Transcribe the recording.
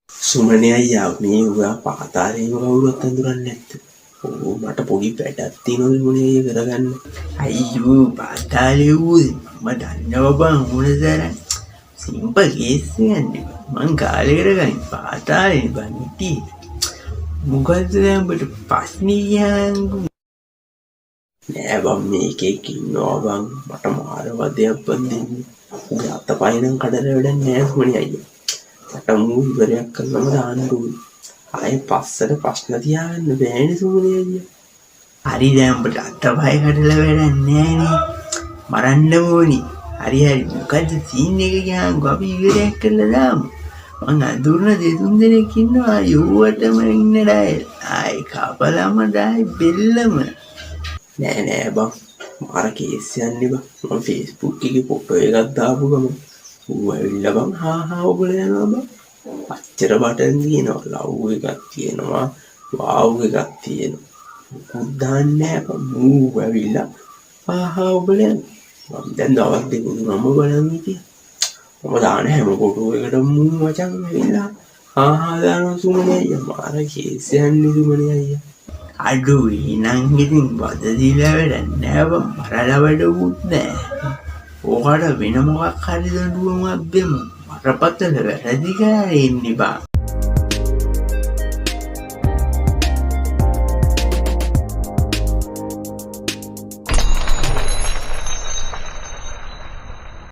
සුමනේ අයියා මේ උගා පාතාලේම කවුරුත් අඳුරන්නේ නැත්ද? ඕ මට පොඩි වැඩක් තියෙනවා සුමනේ අයියා කරගන්න. අයියෝ පාතාලේ ඌ මම දන්නවා බං මොනතරම් සිම්පල් කේස් එකක් මං කාලේ කරගන්නේ පාතාලේ බං ඉතින් මොකද්ද දැන් ඔබට ප්‍රශ්නේ කියන්නේ? නෑ බං මේකෙක් ඉන්නවා බං මට මාර වදයක් බං දෙන්නේ. උගේ අතපය නම් කඩලා වැඩක් නෑ සුමනේ අයියා. මට මූ ඉවරයක් කරනම දාන්න ඕනේ. ආයේ පස්සට ප්‍රශ්න තියාගන්න බෑනේ සුමනේ අයියා. හරි දැන් ඔබට අතපය කඩලා වැඩක් නෑනේ. මරන්න ඕනේ. හරි මොකද්ද සීන් එක ගියාන්කෝ අපි ඉවරයක් කරලා දාමු. මං අඳුරන දෙතුන් දෙනෙක් ඉන්නවා යුවටම ඉන්න ඩයල්. ආයි කපලම ඩයි බෙල්ලම. නෑ බං මාර කේස් යන්නේ බං. මම Facebook එකේ ෆොටෝ එකක් දාපු ගමන් ඌ ඇවිල්ලා බං හා ඔබලා යනවා බං. අච්චර බටන් තියෙනවා ලව් එකක් තියෙනවා වාව් එකක් තියෙනවා. මොකුත් දාන්නේ නෑ බං. ඌ ඇවිල්ලා හා ඔබලා යනවා. මම දැන් දවස් දෙකක් නම බලන් හිටියා. මම දාන හැම ෆොටෝ එකටම මූ මචං ඇවිල්ලා හා දානවා සුමනේ අයියා. මාර කේස් යන්නේ සුමනේ අයියා. අඩුයි නම් ඉතින් වද දීලා වැඩක් නෑ බං. මරලා වැඩකුත් නෑ. ඕකට වෙන මොකක් හරි දඬුවමක් දෙමු. මරපතල වැරදි කරේ ඉන්නේ බං.